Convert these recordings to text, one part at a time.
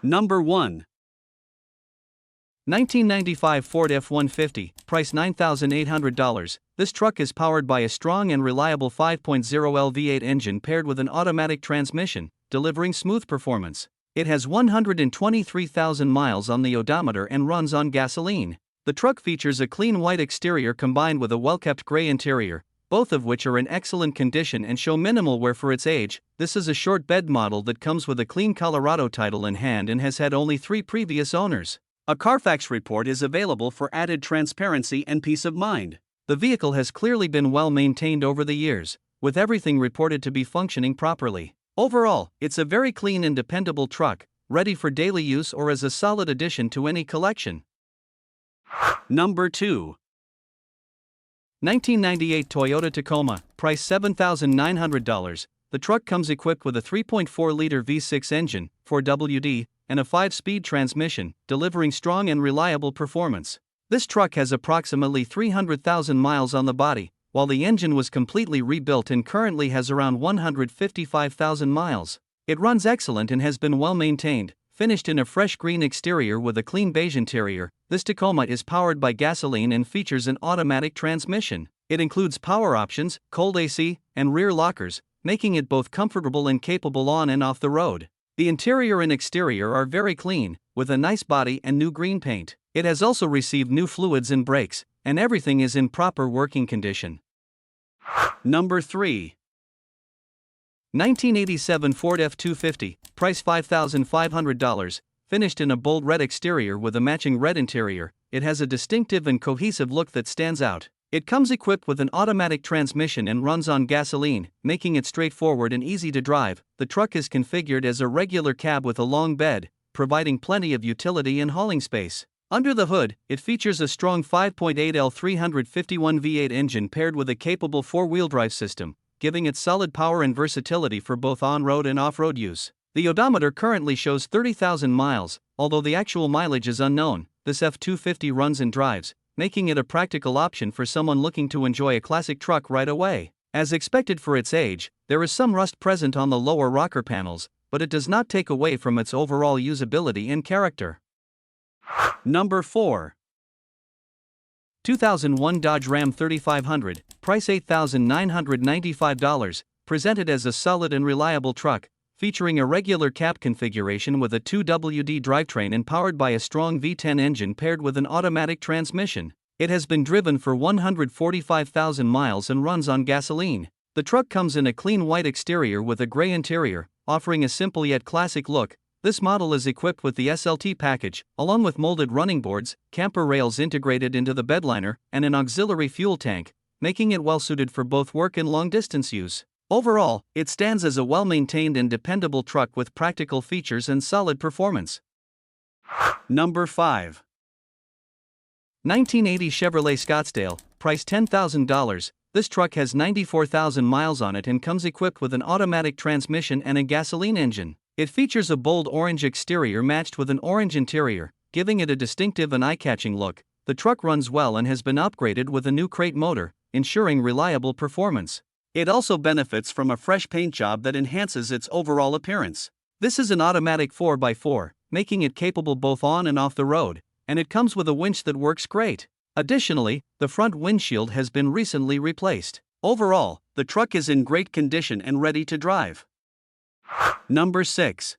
Number 1. 1995 Ford F-150, price $9,800. This truck is powered by a strong and reliable 5.0L V8 engine paired with an automatic transmission, delivering smooth performance. It has 123,000 miles on the odometer and runs on gasoline. The truck features a clean white exterior combined with a well-kept gray interior, both of which are in excellent condition and show minimal wear for its age. This is a short bed model that comes with a clean Colorado title in hand and has had only 3 previous owners. A Carfax report is available for added transparency and peace of mind. The vehicle has clearly been well maintained over the years, with everything reported to be functioning properly. Overall, it's a very clean and dependable truck, ready for daily use or as a solid addition to any collection. Number 2. 1998 Toyota Tacoma, price $7,900. The truck comes equipped with a 3.4-liter V6 engine, 4WD, and a 5-speed transmission, delivering strong and reliable performance. This truck has approximately 300,000 miles on the body, while the engine was completely rebuilt and currently has around 155,000 miles. It runs excellent and has been well maintained, finished in a fresh green exterior with a clean beige interior. This Tacoma is powered by gasoline and features an automatic transmission. It includes power options, cold AC, and rear lockers, making it both comfortable and capable on and off the road. The interior and exterior are very clean, with a nice body and new green paint. It has also received new fluids and brakes, and everything is in proper working condition. Number 3. 1987 Ford F-250, price $5,500. Finished in a bold red exterior with a matching red interior, it has a distinctive and cohesive look that stands out. It comes equipped with an automatic transmission and runs on gasoline, making it straightforward and easy to drive. The truck is configured as a regular cab with a long bed, providing plenty of utility and hauling space. Under the hood, it features a strong 5.8L 351 V8 engine paired with a capable 4-wheel drive system, giving it solid power and versatility for both on-road and off-road use. The odometer currently shows 30,000 miles, although the actual mileage is unknown. This F-250 runs and drives, making it a practical option for someone looking to enjoy a classic truck right away. As expected for its age, there is some rust present on the lower rocker panels, but it does not take away from its overall usability and character. Number 4. 2001 Dodge Ram 3500, price $8,995, presented as a solid and reliable truck, featuring a regular cab configuration with a 2WD drivetrain and powered by a strong V10 engine paired with an automatic transmission. It has been driven for 145,000 miles and runs on gasoline. The truck comes in a clean white exterior with a gray interior, offering a simple yet classic look. This model is equipped with the SLT package, along with molded running boards, camper rails integrated into the bedliner, and an auxiliary fuel tank, making it well suited for both work and long-distance use. Overall, it stands as a well-maintained and dependable truck with practical features and solid performance. Number 5. 1980 Chevrolet Scottsdale, price $10,000. This truck has 94,000 miles on it and comes equipped with an automatic transmission and a gasoline engine. It features a bold orange exterior matched with an orange interior, giving it a distinctive and eye-catching look. The truck runs well and has been upgraded with a new crate motor, ensuring reliable performance. It also benefits from a fresh paint job that enhances its overall appearance. This is an automatic 4x4, making it capable both on and off the road, and it comes with a winch that works great. Additionally, the front windshield has been recently replaced. Overall, the truck is in great condition and ready to drive. Number 6.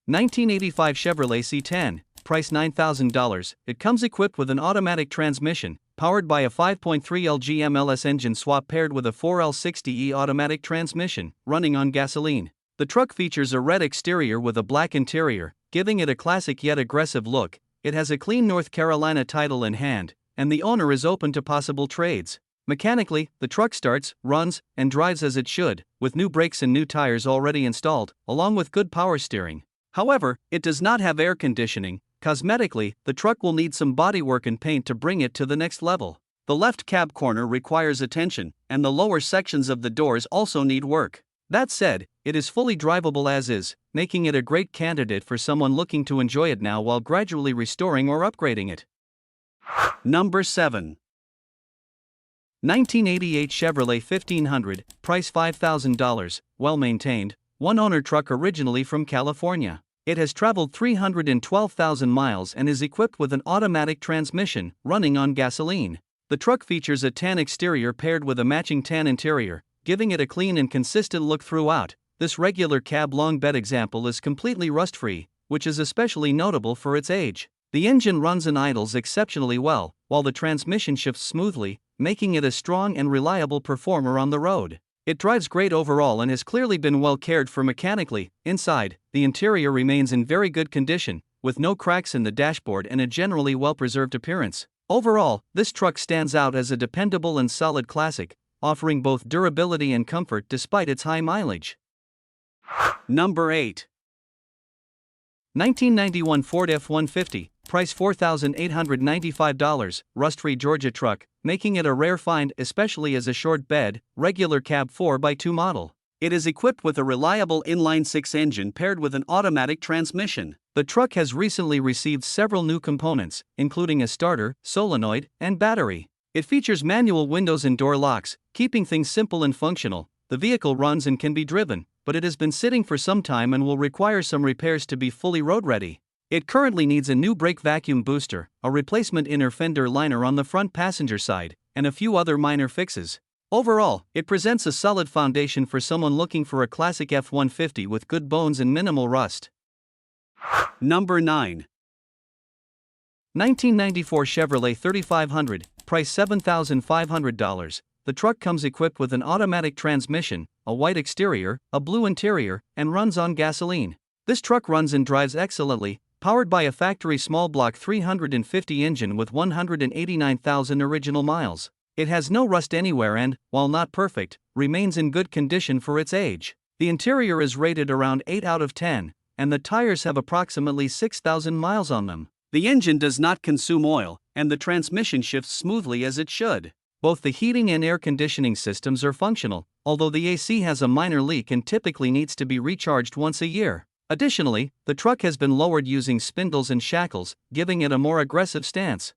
1985 Chevrolet C10, price $9,000. It comes equipped with an automatic transmission, powered by a 5.3L GMLS engine swap paired with a 4L60E automatic transmission, running on gasoline. The truck features a red exterior with a black interior, giving it a classic yet aggressive look. It has a clean North Carolina title in hand, and the owner is open to possible trades. Mechanically, the truck starts, runs, and drives as it should, with new brakes and new tires already installed, along with good power steering. However, it does not have air conditioning. Cosmetically, the truck will need some bodywork and paint to bring it to the next level. The left cab corner requires attention, and the lower sections of the doors also need work. That said, it is fully drivable as is, making it a great candidate for someone looking to enjoy it now while gradually restoring or upgrading it. Number 7. 1988 Chevrolet 1500, price $5,000, well maintained, one-owner truck originally from California. It has traveled 312,000 miles and is equipped with an automatic transmission, running on gasoline. The truck features a tan exterior paired with a matching tan interior, giving it a clean and consistent look throughout. This regular cab long bed example is completely rust-free, which is especially notable for its age. The engine runs and idles exceptionally well, while the transmission shifts smoothly, making it a strong and reliable performer on the road. It drives great overall and has clearly been well cared for mechanically. Inside, the interior remains in very good condition, with no cracks in the dashboard and a generally well-preserved appearance. Overall, this truck stands out as a dependable and solid classic, offering both durability and comfort despite its high mileage. Number 8. 1991 Ford F-150, price $4,895, rust-free Georgia truck, making it a rare find especially as a short bed, regular cab 4x2 model. It is equipped with a reliable inline-six engine paired with an automatic transmission. The truck has recently received several new components, including a starter, solenoid, and battery. It features manual windows and door locks, keeping things simple and functional. The vehicle runs and can be driven, but it has been sitting for some time and will require some repairs to be fully road-ready. It currently needs a new brake vacuum booster, a replacement inner fender liner on the front passenger side, and a few other minor fixes. Overall, it presents a solid foundation for someone looking for a classic F-150 with good bones and minimal rust. Number 9. 1994 Chevrolet 3500, price $7,500. The truck comes equipped with an automatic transmission, a white exterior, a blue interior, and runs on gasoline. This truck runs and drives excellently, powered by a factory small block 350 engine with 189,000 original miles. It has no rust anywhere and, while not perfect, remains in good condition for its age. The interior is rated around 8 out of 10, and the tires have approximately 6,000 miles on them. The engine does not consume oil, and the transmission shifts smoothly as it should. Both the heating and air conditioning systems are functional, although the AC has a minor leak and typically needs to be recharged once a year. Additionally, the truck has been lowered using spindles and shackles, giving it a more aggressive stance.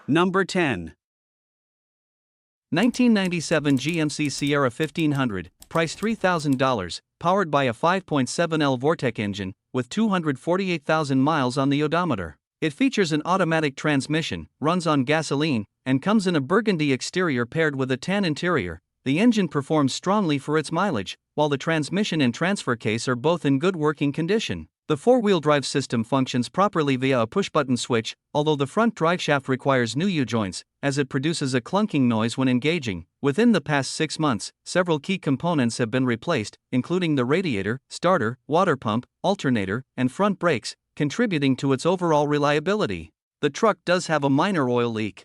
Number 10. 1997 GMC Sierra 1500, price $3,000, powered by a 5.7L Vortec engine, with 248,000 miles on the odometer. It features an automatic transmission, runs on gasoline, and comes in a burgundy exterior paired with a tan interior. The engine performs strongly for its mileage, while the transmission and transfer case are both in good working condition. The four-wheel drive system functions properly via a push-button switch, although the front driveshaft requires new U-joints, as it produces a clunking noise when engaging. Within the past 6 months, several key components have been replaced, including the radiator, starter, water pump, alternator, and front brakes, contributing to its overall reliability. The truck does have a minor oil leak.